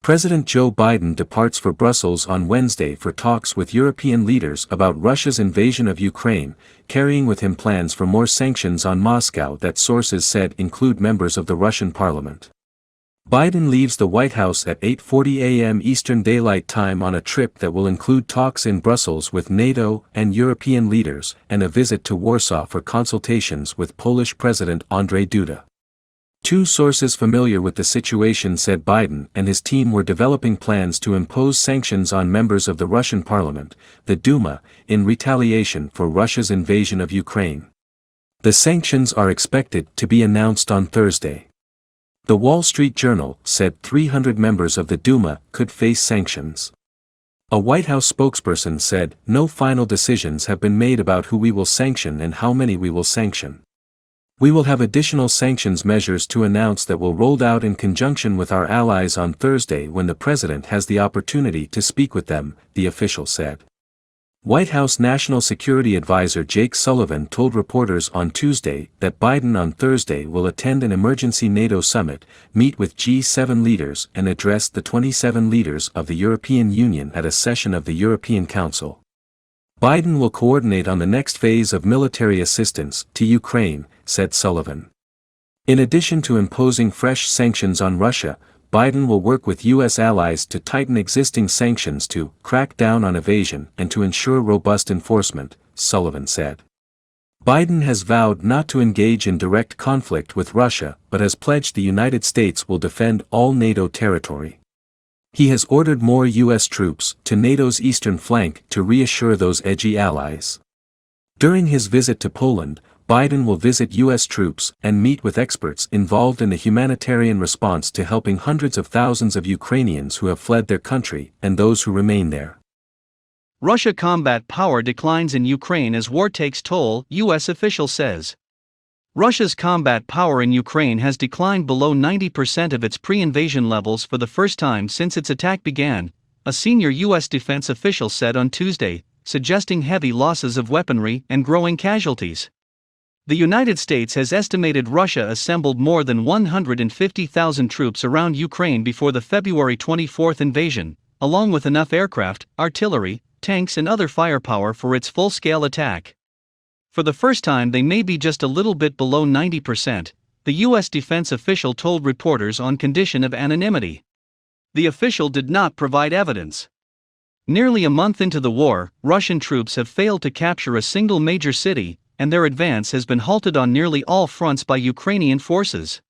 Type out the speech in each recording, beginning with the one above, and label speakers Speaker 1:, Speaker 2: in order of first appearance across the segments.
Speaker 1: President Joe Biden departs for Brussels on Wednesday for talks with European leaders about Russia's invasion of Ukraine, carrying with him plans for more sanctions on Moscow that sources said include members of the Russian parliament. Biden leaves the White House at 8:40 a.m. Eastern Daylight Time on a trip that will include talks in Brussels with NATO and European leaders and a visit to Warsaw for consultations with Polish President Andrzej Duda. Two sources familiar with the situation said Biden and his team were developing plans to impose sanctions on members of the Russian parliament, the Duma, in retaliation for Russia's invasion of Ukraine. The sanctions are expected to be announced on Thursday. The Wall Street Journal said 300 members of the Duma could face sanctions. A White House spokesperson said, "No final decisions have been made about who we will sanction and how many we will sanction. We will have additional sanctions measures to announce that will rolled out in conjunction with our allies on Thursday when the president has the opportunity to speak with them," the official said. White House National Security Advisor Jake Sullivan told reporters on Tuesday that Biden on Thursday will attend an emergency NATO summit, meet with G7 leaders and address the 27 leaders of the European Union at a session of the European Council. Biden will coordinate on the next phase of military assistance to Ukraine, said Sullivan. In addition to imposing fresh sanctions on Russia, Biden will work with U.S. allies to tighten existing sanctions to crack down on evasion and to ensure robust enforcement, Sullivan said. Biden has vowed not to engage in direct conflict with Russia but has pledged the United States will defend all NATO territory. He has ordered more U.S. troops to NATO's eastern flank to reassure those edgy allies. During his visit to Poland, Biden will visit U.S. troops and meet with experts involved in the humanitarian response to helping hundreds of thousands of Ukrainians who have fled their country and those who remain there.
Speaker 2: Russia combat power declines in Ukraine as war takes toll, U.S. official says. Russia's combat power in Ukraine has declined below 90% of its pre-invasion levels for the first time since its attack began, a senior U.S. defense official said on Tuesday, suggesting heavy losses of weaponry and growing casualties. The United States has estimated Russia assembled more than 150,000 troops around Ukraine before the February 24 invasion, along with enough aircraft, artillery, tanks and other firepower for its full-scale attack. For the first time they may be just a little bit below 90%, the U.S. defense official told reporters on condition of anonymity. The official did not provide evidence. Nearly a month into the war, Russian troops have failed to capture a single major city, and their advance has been halted on nearly all fronts by Ukrainian forces.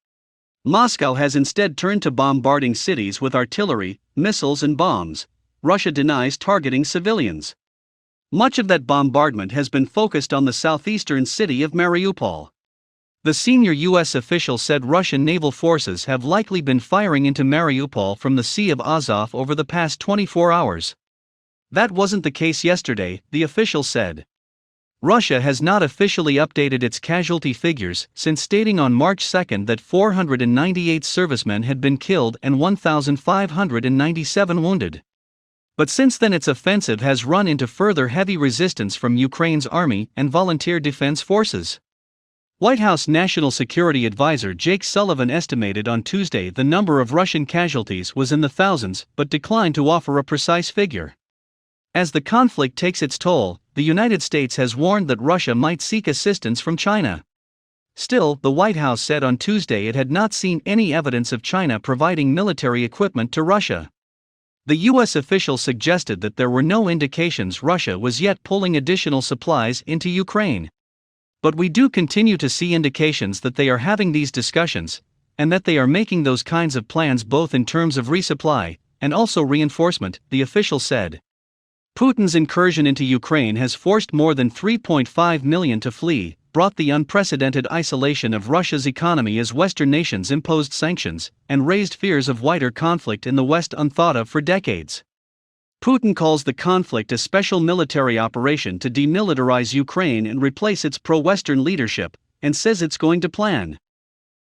Speaker 2: Moscow has instead turned to bombarding cities with artillery, missiles and bombs. Russia denies targeting civilians. Much of that bombardment has been focused on the southeastern city of Mariupol. The senior U.S. official said Russian naval forces have likely been firing into Mariupol from the Sea of Azov over the past 24 hours. That wasn't the case yesterday, the official said. Russia has not officially updated its casualty figures since stating on March 2 that 498 servicemen had been killed and 1,597 wounded. But since then its offensive has run into further heavy resistance from Ukraine's army and volunteer defense forces. White House National Security Advisor Jake Sullivan estimated on Tuesday the number of Russian casualties was in the thousands but declined to offer a precise figure. As the conflict takes its toll, the United States has warned that Russia might seek assistance from China. Still, the White House said on Tuesday it had not seen any evidence of China providing military equipment to Russia. The U.S. official suggested that there were no indications Russia was yet pulling additional supplies into Ukraine. But we do continue to see indications that they are having these discussions, and that they are making those kinds of plans both in terms of resupply and also reinforcement, the official said. Putin's incursion into Ukraine has forced more than 3.5 million to flee, brought the unprecedented isolation of Russia's economy as Western nations imposed sanctions, and raised fears of wider conflict in the West unthought of for decades. Putin calls the conflict a special military operation to demilitarize Ukraine and replace its pro-Western leadership, and says it's going to plan.